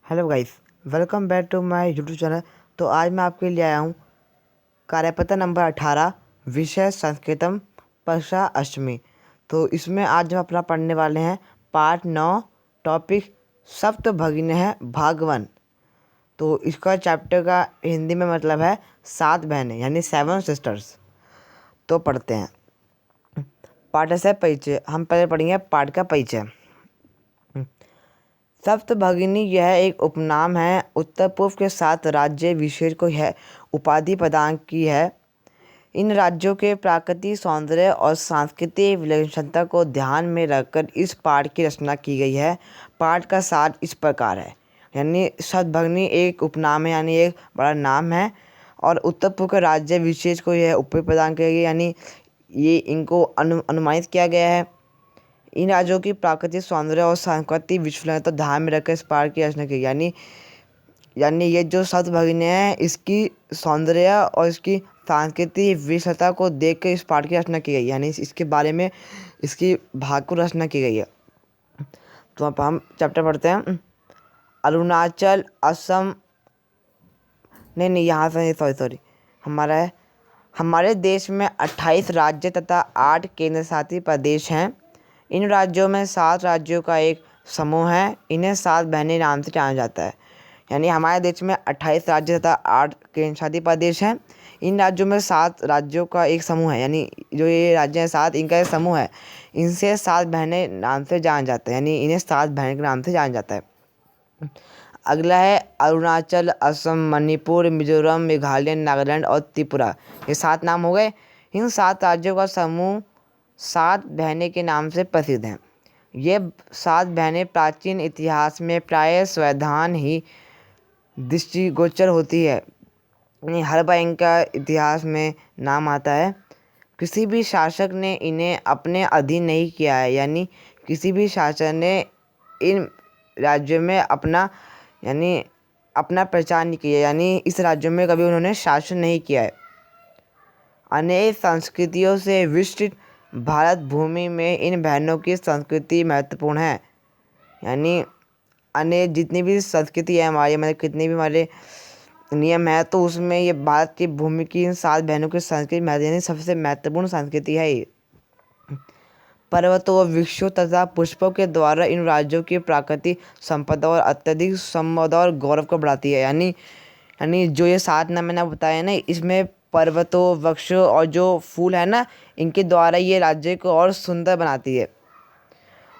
Hello guys, welcome back to my YouTube channel. तो आज मैं आपके लिए आया हूँ कार्यपत्र नंबर 18, विषय संस्कृतम, परीक्षा अष्टमी। तो इसमें आज हम अपना पढ़ने वाले हैं पार्ट 9, टॉपिक सप्त भगिनी भाग 1। तो इसका चैप्टर का हिंदी में मतलब है 7 बहनें, यानी 7 सिस्टर्स। तो पढ़ते हैं। पाठ से परिचय। हम पहले पढ़ेंगे पाठ का परिचय। सप्तभगिनी यह एक उपनाम है। उत्तर पूर्व के 7 राज्य विशेष को यह उपाधि प्रदान की है। इन राज्यों के प्राकृतिक सौंदर्य और सांस्कृतिक विलक्षणता को ध्यान में रखकर इस पाठ की रचना की गई है। पाठ का सार इस प्रकार है, यानी सप्तभगिनी एक उपनाम है, यानी एक बड़ा नाम है, और उत्तर पूर्व के राज्य विशेष को यह उपाधि प्रदान की गई, यानी ये इनको अनुमानित किया गया है। इन राज्यों की प्राकृतिक सौंदर्य और सांस्कृतिक विलक्षणता ध्यान में रखकर इस पार्क की रचना की, यानी ये जो सप्तभगिनी है इसकी सौंदर्य और इसकी सांस्कृतिक विशेषता को देखकर इस पार्क की रचना की गई, यानी इसके बारे में इसकी भाग को रचना की गई है। तो अब हम चैप्टर पढ़ते हैं। अरुणाचल, असम, नहीं यहाँ से सॉरी हमारे देश में 28 राज्य तथा 8 केंद्र शासित प्रदेश हैं। इन राज्यों में 7 राज्यों का एक समूह है। इन्हें 7 बहनें नाम से जाना जाता है। यानी हमारे देश में 28 राज्य तथा 8 केंद्र शासित प्रदेश हैं। इन राज्यों में 7 राज्यों का एक समूह है, यानी जो ये राज्य हैं 7, इनका एक समूह है। इनसे 7 बहनें नाम से जाना जाता है, यानी इन्हें 7 बहनें के नाम से जाना जाता है। अगला है अरुणाचल, असम, मणिपुर, मिजोरम, मेघालय, नागालैंड और त्रिपुरा। ये 7 नाम हो गए। इन 7 राज्यों का समूह 7 बहनें के नाम से प्रसिद्ध हैं। ये 7 बहनें प्राचीन इतिहास में प्रायः स्वधान ही दृष्टिगोचर होती है, यानी हर बार इनका इतिहास में नाम आता है। किसी भी शासक ने इन्हें अपने अधीन नहीं किया है, यानी किसी भी शासक ने इन राज्यों में अपना प्रचार नहीं किया, यानी इस राज्यों में कभी उन्होंने शासन नहीं किया है। अनेक संस्कृतियों से विस्तृत भारत भूमि में इन बहनों की संस्कृति महत्वपूर्ण है, यानी अनेक जितनी भी संस्कृति है हमारी, मतलब कितने भी हमारे नियम है, तो उसमें ये भारत की भूमि की इन 7 बहनों की संस्कृति यानी सबसे महत्वपूर्ण संस्कृति है ये। पर्वतों, वृक्षों तथा पुष्पों के द्वारा इन राज्यों की प्राकृतिक संपदा और अत्यधिक संपदा और गौरव को बढ़ाती है। यानी जो ये 7 नाम मैंने बताया ना, इसमें पर्वतों, वृक्षों और जो फूल है ना, इनके द्वारा ये राज्य को और सुंदर बनाती है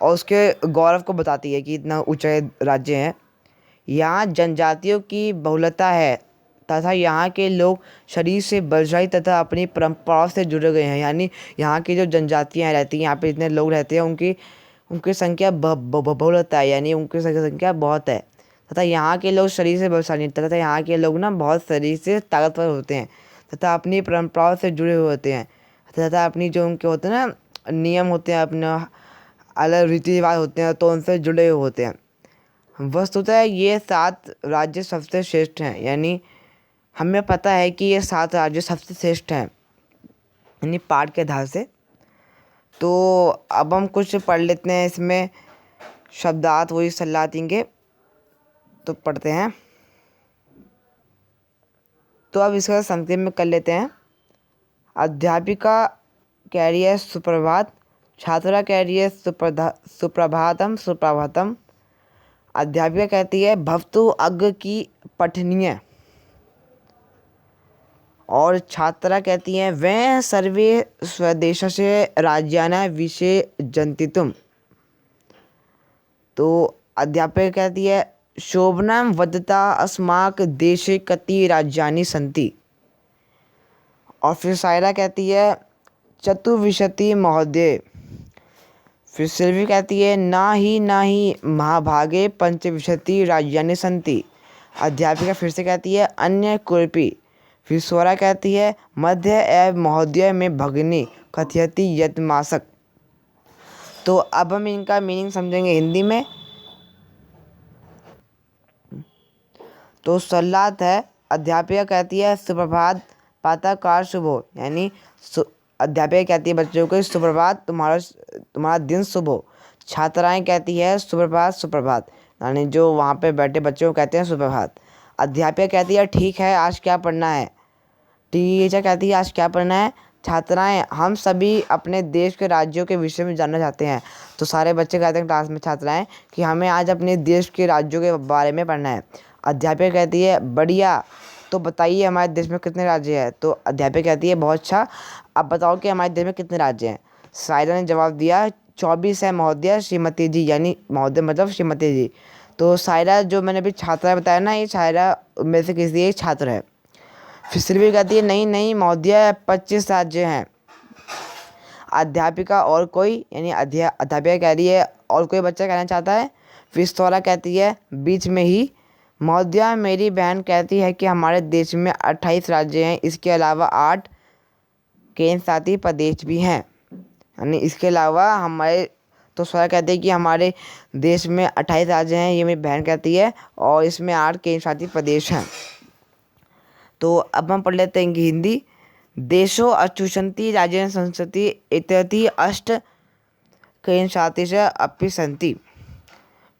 और उसके गौरव को बताती है कि इतना ऊंचे राज्य है। यहाँ जनजातियों की बहुलता है तथा यहाँ के लोग शरीर से बलशाली तथा अपनी परंपराओं से जुड़े गए हैं, यानी यहाँ की जो जनजातियाँ रहती हैं, यहाँ पे इतने लोग रहते हैं, उनकी संख्या बहुलता है, यानी उनकी संख्या बहुत है। तथा यहाँ के लोग शरीर से बलशाली तथा यहाँ के लोग ना बहुत शरीर से ताकतवर होते हैं तथा अपनी परंपराओं से जुड़े हुए होते हैं तथा अपनी जो उनके होते हैं ना नियम होते हैं, अपना अलग रीति रिवाज होते हैं, तो उनसे जुड़े हुए होते हैं। वस्तुतः ये 7 राज्य सबसे श्रेष्ठ हैं, यानी हमें पता है कि ये 7 राज्य सबसे श्रेष्ठ हैं, यानी पाठ के आधार से। तो अब हम कुछ पढ़ लेते हैं, इसमें शब्दार्थ वही सलाह देंगे, तो पढ़ते हैं। तो अब इसका संक्षेप में कर लेते हैं। अध्यापिका कह रही है सुप्रभात, छात्रा कह रही है सुप्रभातम। अध्यापिका कहती है भवतु अग्र की पठनीय, और छात्रा कहती हैं वह सर्वे स्वदेश से राज्याना विषय जंतितुम। तो अध्यापिका कहती है शोभनम वदता अस्माक देशे कति राज्यानि सन्ति। और फिर सायरा कहती है चतुर्विंशति महोदय। फिर सिल्वी कहती है ना ही महाभागे पंचविंशति राज्यानि सन्ति। अध्यापिका फिर से कहती है अन्य कुरपी। फिर स्वरा कहती है मध्य एवं महोदय में भगिनी कथयति यतमासक। तो अब हम इनका मीनिंग समझेंगे हिंदी में। तो सलाह है, अध्यापिका कहती है सुप्रभात प्रातःकाल शुभ हो, यानी अध्यापिका कहती है बच्चों को सुप्रभात, तुम्हारा दिन शुभ हो। छात्राएं कहती है सुप्रभात सुप्रभात, यानी जो वहाँ पे बैठे बच्चों को कहते हैं सुप्रभात। अध्यापिका कहती है ठीक है आज क्या पढ़ना है। टीचर कहती है आज क्या पढ़ना है। छात्राएं हम सभी अपने देश के राज्यों के विषय में जानना चाहते हैं। तो सारे बच्चे कहते हैं क्लास में छात्राएं कि हमें आज अपने देश के राज्यों के बारे में पढ़ना है। अध्यापिका कहती है बढ़िया, तो बताइए हमारे देश में कितने राज्य हैं। तो अध्यापिका कहती है बहुत अच्छा, अब बताओ कि हमारे देश में कितने राज्य हैं। सायरा ने जवाब दिया 24 है महोदय श्रीमती जी, यानी महोदय मतलब श्रीमती जी। तो सायरा जो मैंने अभी छात्रा बताया ना, ये सायरा में से किसी एक छात्र है। फिर सिल्वी कहती है नहीं नहीं महोदय 25 राज्य हैं। अध्यापिका और कोई, यानी अध्यापिका कह रही है और कोई बच्चा कहना चाहता है। फिर स्वरा कहती है बीच में ही महोदया मेरी बहन कहती है कि हमारे देश में 28 राज्य हैं, इसके अलावा 8 केंद्र शासित प्रदेश भी हैं, यानी इसके अलावा हमारे। तो स्वरा कहती है कि हमारे देश में 28 राज्य हैं, ये मेरी बहन कहती है, और इसमें 8 केंद्र शासित प्रदेश हैं। तो अब हम पढ़ लेते हैं हिंदी। देशो अच्युषन्ति राज्य संस्कृति इत्यति अष्ट केंद्र शासित अपि सन्ति।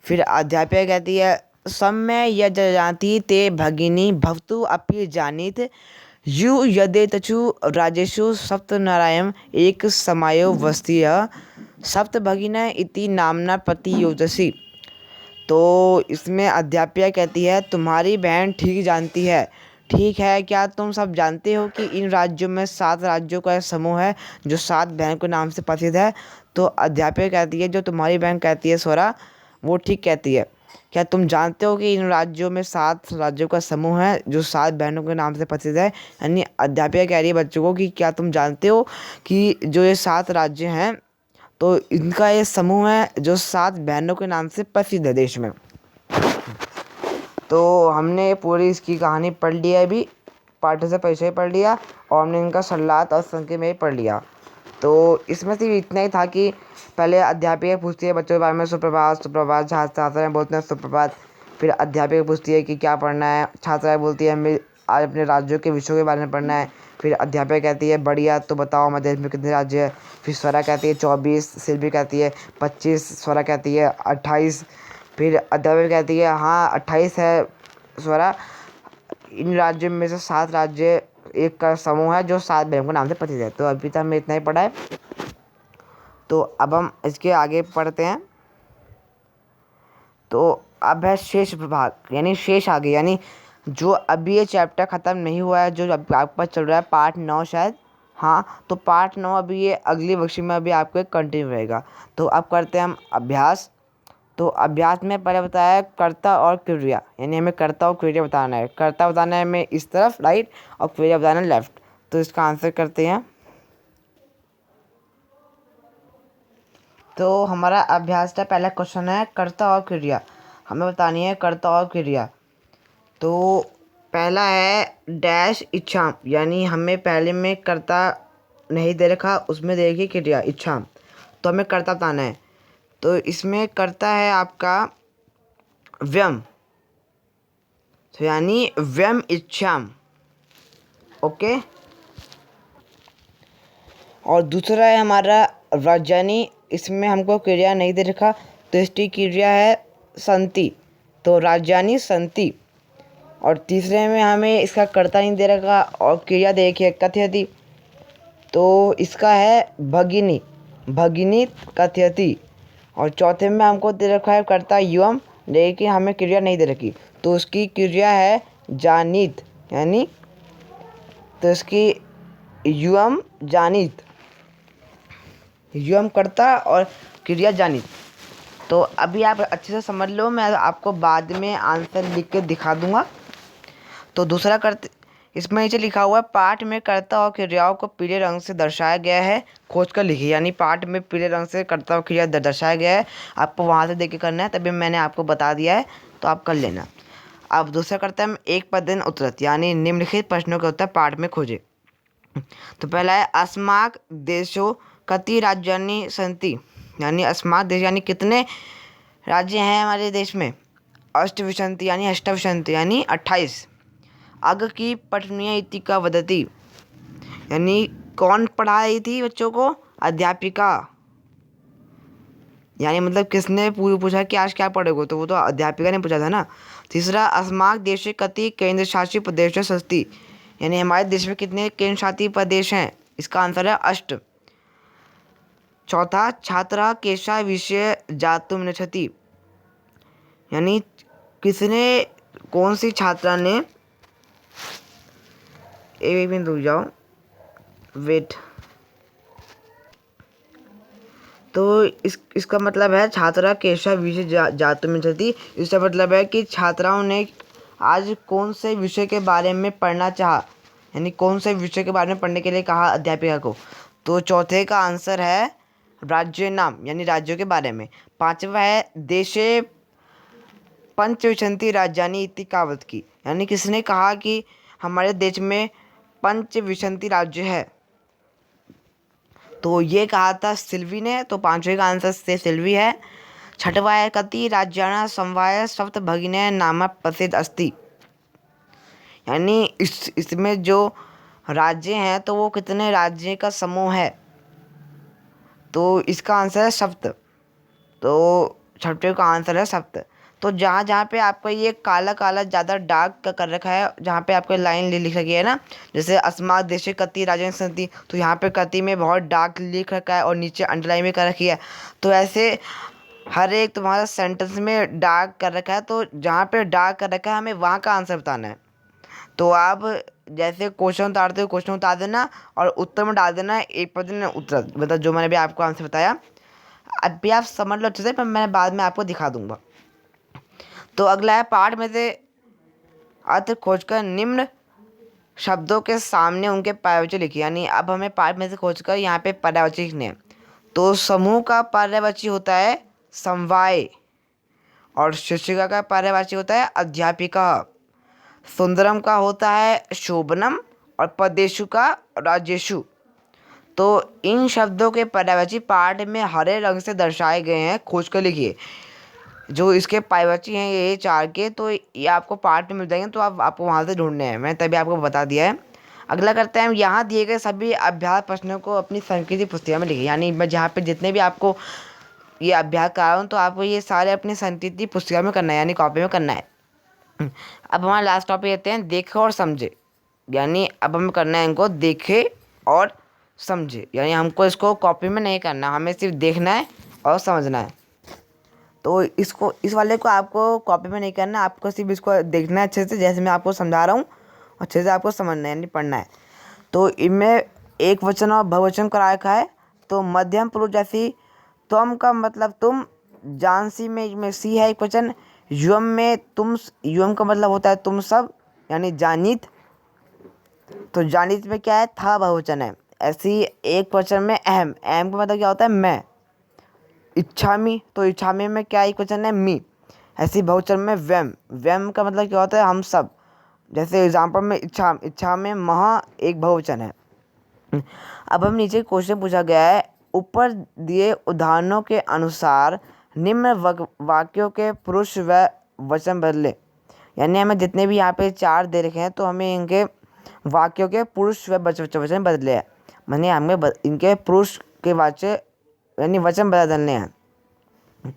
फिर अध्यापिका कहती है सम्य यजाति ते भगिनी भवतु अपि जानीत यु यदेतचु राजेषु सप्तनारायण एक समायो वस्तिय सप्त भगिना इति नामना प्रतियोजसी। तो इसमें अध्यापिका कहती है तुम्हारी बहन ठीक जानती है। ठीक है, क्या तुम सब जानते हो कि इन राज्यों में 7 राज्यों का समूह है जो 7 बहन के नाम से प्रसिद्ध है। तो अध्यापिका कहती है जो तुम्हारी बहन कहती है स्वरा वो ठीक कहती है। क्या तुम जानते हो कि इन राज्यों में 7 राज्यों का समूह है जो 7 बहनों के नाम से प्रसिद्ध है। यानी अध्यापिका कह रही है बच्चों को कि क्या तुम जानते हो कि जो ये 7 राज्य हैं तो इनका ये समूह है जो 7 बहनों के नाम से प्रसिद्ध है देश में। तो हमने पूरी इसकी कहानी पढ़ ली है, अभी पाठ से परिचय पढ़ लिया और हमने इनका सल्लात और संकेत में पढ़ लिया। तो इसमें सिर्फ इतना ही था कि पहले अध्यापिका पूछती है बच्चों के बारे में सुप्रभात सुप्रभात, छात्राएं बोलते हैं सुप्रभात। फिर अध्यापिका पूछती है कि क्या पढ़ना है। छात्राएं बोलती है हमें आज अपने राज्यों के विषयों के बारे में पढ़ना है। फिर अध्यापिका कहती है बढ़िया, तो बताओ हमारे देश में कितने राज्य है। फिर स्वरा कहती है 24, सिल्वी कहती है 25, स्वरा कहती है 28। फिर अध्यापिका कहती है हाँ 28 है स्वरा। इन राज्यों में से 7 राज्य एक का समूह है जो 7 बहनों के नाम से प्रसिद्ध है। तो अभी तक हमने इतना ही पढ़ा है। तो अब हम इसके आगे पढ़ते हैं। तो अब है शेष विभाग, यानी शेष आगे, यानी जो अभी ये चैप्टर ख़त्म नहीं हुआ है, जो अभी आपके पास चल रहा है पार्ट 9 शायद। हाँ, तो पार्ट 9 अभी ये अगली वर्कशीट में अभी आपको कंटिन्यू रहेगा। तो अब करते हैं हम अभ्यास। तो अभ्यास में पहले बताया है कर्ता और क्रिया, यानी हमें कर्ता और क्रिया बताना है। कर्ता बताना है हमें इस तरफ राइट और क्रिया बताना है लेफ्ट। तो इसका आंसर करते हैं। तो हमारा अभ्यास का पहला क्वेश्चन है कर्ता और क्रिया, हमें बतानी है कर्ता और क्रिया। तो पहला है डैश इच्छा, यानी हमें पहले में कर्ता नहीं दे रखा, उसमें दे रखी क्रिया इच्छा, तो हमें कर्ता बताना है। तो इसमें कर्ता है आपका व्यम, तो यानी व्यम इच्छा, ओके। और दूसरा है हमारा राजधानी, इसमें हमको क्रिया नहीं दे रखा, तो इसकी क्रिया है संति, तो राजधानी संति। और तीसरे में हमें इसका कर्ता नहीं दे रखा और क्रिया दे रखी है कथयति, तो इसका है भगिनी, भगिनी कथयति। और चौथे में हमको दे रखा है कर्ता युवम, लेकिन हमें क्रिया नहीं दे रखी, तो उसकी क्रिया है जानित, यानी तो इसकी युवम जानित, युवम कर्ता और क्रिया जानित। तो अभी आप अच्छे से समझ लो, मैं आपको बाद में आंसर लिख के दिखा दूंगा। तो दूसरा कर्ता, इसमें नीचे लिखा हुआ है पाठ में कर्ता और क्रियाओं को पीले रंग से दर्शाया गया है, खोज कर लिखिए। यानी पाठ में पीले रंग से कर्ता और क्रिया दर्शाया गया है, आपको वहाँ से देख के करना है, तभी मैंने आपको बता दिया है, तो आप कर लेना। अब दूसरा कर्ता है एक पदेन उत्तरत, यानी निम्नलिखित प्रश्नों के उत्तर पाठ में खोजे। तो पहला है अस्माक देशों कति राज्यानि सन्ति, यानी अस्माक देश यानी कितने राज्य हैं हमारे देश में। अष्टविंशति यानी अष्टाविंशति यानी 28। अग की पठनीय इति का वदति, यानी कौन पढ़ा रही थी बच्चों को, अध्यापिका। यानी मतलब किसने पूछा कि आज क्या पढ़ोगे, तो वो तो अध्यापिका ने पूछा था ना। तीसरा, अस्माक देशे कति केंद्र शासित प्रदेश सस्ती, यानी हमारे देश में कितने केंद्र शासित प्रदेश हैं, इसका आंसर है 8। चौथा, छात्रा केशा विषय जातुम निच्छति, यानी किसने, कौन सी छात्रा ने, एक मिनट रुक जाओ, वेट। तो इसका मतलब है छात्रा केशा विषय जातुम निच्छति, इसका मतलब है कि छात्राओं ने आज कौन से विषय के बारे में पढ़ना चाहा, यानी कौन से विषय के बारे में पढ़ने के लिए कहा अध्यापिका को। तो चौथे का आंसर है राज्य नाम, यानी राज्यों के बारे में। पांचवा है देशे पंचविंशति राज्यानि इति कावत की, यानी किसने कहा कि हमारे देश में पंचविंशति राज्य है, तो ये कहा था सिल्वी ने। तो पांचवे का आंसर से सिल्वी है। छठवा है कति राज्याणा समवाय सप्त भगिनी नाम प्रसिद्ध अस्ति, यानी इसमें जो राज्य हैं तो वो कितने राज्य का समूह है, तो इसका आंसर है सप्त। तो छठे का आंसर है सप्त। तो जहाँ जहाँ पे आपका ये काला काला ज़्यादा डार्क का कर रखा है, जहाँ पे आपको लाइन लिख रखी है ना, जैसे अस्माक देशे कति राज्यानि सन्ति, तो यहाँ पे कति में बहुत डार्क लिख रखा है और नीचे अंडरलाइन भी कर रखी है। तो ऐसे हर एक तुम्हारा सेंटेंस में डार्क कर रखा है, तो जहाँ पे डार्क कर रखा है हमें वहाँ का आंसर बताना है। तो आप जैसे क्वेश्चन उतारते हो क्वेश्चन उतार देना और उत्तर में डाल देना एक प्रश्न उत्तर, मतलब जो मैंने भी आपको आंसर बताया। अभी आप समझ लो अच्छे से, पर मैं बाद में आपको दिखा दूंगा। तो अगला है पाठ में से अर्थ खोजकर निम्न शब्दों के सामने उनके पर्यायवाची लिखिए, यानी अब हमें पाठ में से खोजकर यहाँ पे पर्यायवाची लिखने हैं। तो समूह का पर्यायवाची होता है समवाय, और शिक्षिका का पर्यायवाची होता है अध्यापिका। सुंदरम का होता है शोभनम और प्रदेशु का राजेशु। तो इन शब्दों के पर्यायवाची पाठ में हरे रंग से दर्शाए गए हैं, खोज कर लिखिए। जो इसके पर्यायवाची हैं ये 4 के, तो ये आपको पाठ में मिल जाएंगे, तो आपको वहाँ से ढूंढने हैं, मैं तभी आपको बता दिया है। अगला करते हैं, यहाँ दिए गए सभी अभ्यास प्रश्नों को अपनी संस्कृति पुस्तिका में लिखिए, यानी मैं जहाँ पे जितने भी आपको ये अभ्यास करा रहा हूँ तो आपको ये सारे अपनी संस्कृति पुस्तिका में करना है, यानी कॉपी में करना है। अब हमारा लास्ट टॉपिक लेते हैं, देखे और समझे, यानी अब हमें करना है इनको देखे और समझे, यानी हमको इसको कॉपी में नहीं करना, हमें सिर्फ देखना है और समझना है। तो इस वाले को आपको कॉपी में नहीं करना, आपको सिर्फ इसको देखना है अच्छे से, जैसे मैं आपको समझा रहा हूँ अच्छे से आपको समझना है, यानी पढ़ना है। तो इनमें एक वचन और बहुवचन करा रखा है। तो मध्यम पुरुष जैसी तुम का मतलब तुम, जानसी में सी है एक वचन, युवम में तुम, युवम का मतलब होता है तुम सब, यानी जानित। तो जानित में क्या है, था बहुवचन है। ऐसी एक वचन में अहम, अहम का मतलब क्या होता है मैं। इच्छामी, तो इच्छामी में क्या एक वचन है मी। ऐसी बहुवचन में व्यम, व्यम का मतलब क्या होता है हम सब। जैसे एग्जाम्पल में इच्छा, इच्छा में महा एक बहुवचन है। अब हम नीचे क्वेश्चन पूछा गया है, ऊपर दिए उदाहरणों के अनुसार निम्न वाक्यों के पुरुष व वचन बदले, यानी हमें जितने भी यहाँ पे 4 दे रखे हैं तो हमें इनके वाक्यों के पुरुष व वचन बदले हैं, माने हमें इनके पुरुष के वाच्य यानी वचन बदलने हैं।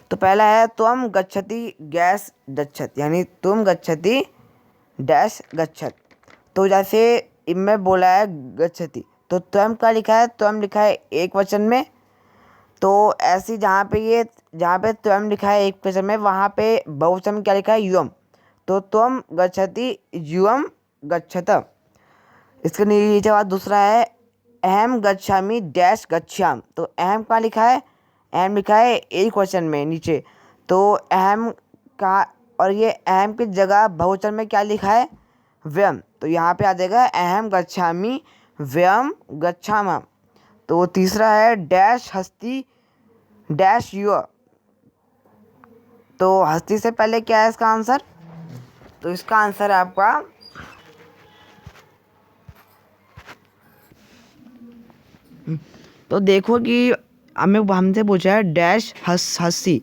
तो पहला है त्वम गच्छति गैस गच्छत, यानी तुम गच्छति डैश गच्छत। तो जैसे इनमें बोला है गच्छति, तो त्वम का लिखा है, त्वम लिखा है एक वचन में। तो ऐसी जहाँ पे त्वम लिखा है एक वचन में, वहाँ पे बहुवचन में क्या लिखा है युवम। तो त्वम गच्छति युवम गच्छत। इसके नीचे बाद दूसरा है अहम गच्छामि डैश गच्छाम। तो अहम कहाँ लिखा है, अहम लिखा है एक वचन में नीचे। तो अहम का, और ये अहम की जगह बहुवचन में क्या लिखा है व्यम, तो यहाँ पे आ जाएगा अहम गच्छामि व्यम गच्छाम। तो तीसरा है डैश हस्ती डैश युव। तो हस्ती से पहले क्या है इसका आंसर, तो इसका आंसर है आपका तो देखो कि हमें हमसे पूछा है डैश हस्सी।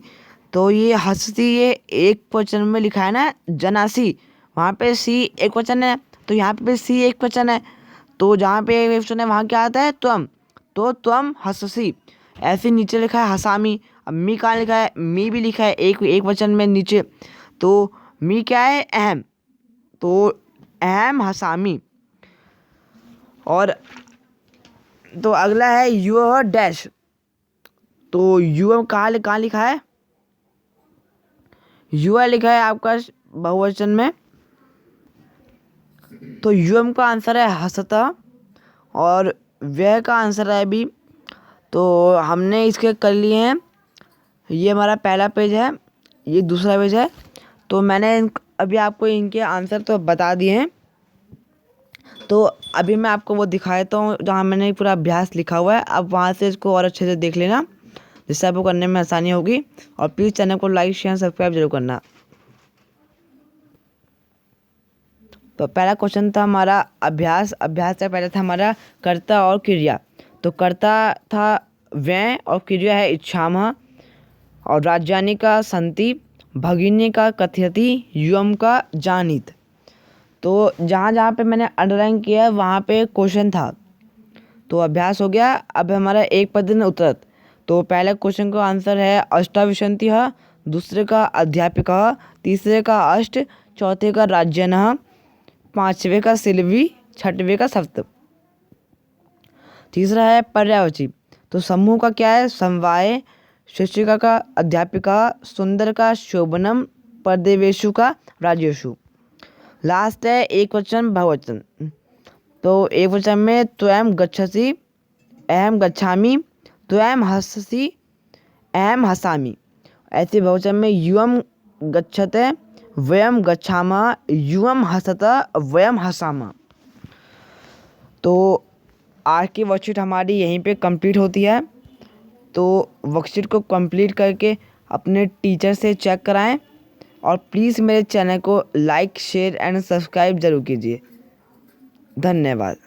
तो ये हस्ती ये एक वचन में लिखा है ना जनासी, वहाँ पे सी एक वचन है, तो यहाँ पे सी एक वचन है। तो जहाँ पे एक वचन है वहाँ क्या आता है त्वम, तो त्वम हस्सी। ऐसे नीचे लिखा है हसामी, अब मी कहाँ लिखा है, मी भी लिखा है एक वचन में नीचे, तो मी क्या है, अहम, तो अहम हसामी। और तो अगला है योर डैश, तो यूएम कहाँ लिखा है, यूआर लिखा है आपका बहुवचन में, तो यूएम का आंसर है हसता, और वह का आंसर है भी। तो हमने इसके कर लिए हैं, ये हमारा पहला पेज है, ये दूसरा पेज है। तो मैंने अभी आपको इनके आंसर तो बता दिए हैं। तो अभी मैं आपको वो दिखा देता हूँ जहाँ मैंने पूरा अभ्यास लिखा हुआ है, आप वहाँ से इसको और अच्छे से देख लेना, जिससे आपको करने में आसानी होगी। और प्लीज़ चैनल को लाइक शेयर सब्सक्राइब जरूर करना। तो पहला क्वेश्चन था हमारा अभ्यास से पहले था हमारा कर्ता और क्रिया। तो कर्ता था वै और क्रिया है इच्छामः, और राजधानी का संति, भगिनी का कथयति, युवम का जानित। तो जहाँ पे मैंने अंडरलाइन किया है वहाँ पे क्वेश्चन था। तो अभ्यास हो गया। अब हमारा एक पद उत्तरत। तो पहले क्वेश्चन का आंसर है अष्टाविशंतिः, दूसरे का अध्यापिका, तीसरे का अष्ट, चौथे का राज्यनः, पांचवे का सिलवी, छठवें का सप्त। तीसरा है पर्यायवाची। तो समूह का क्या है, समवाय, शिक्षिका का अध्यापिका, सुंदर का शोभनम, परदेवेशु का राजेशु। लास्ट है एक वचन बहुवचन। तो एक वचन में त्वयं गच्छसि, अहम गच्छामि, त्वयं हससि, अहम हसामि। ऐसे बहुवचन में युवम गच्छते, वयम गच्छामः, युवम हसत, वयम हसामः। तो आज की वर्कशीट हमारी यहीं पे कंप्लीट होती है। तो वर्कशीट को कंप्लीट करके अपने टीचर से चेक कराएं, और प्लीज़ मेरे चैनल को लाइक शेयर एंड सब्सक्राइब ज़रूर कीजिए। धन्यवाद।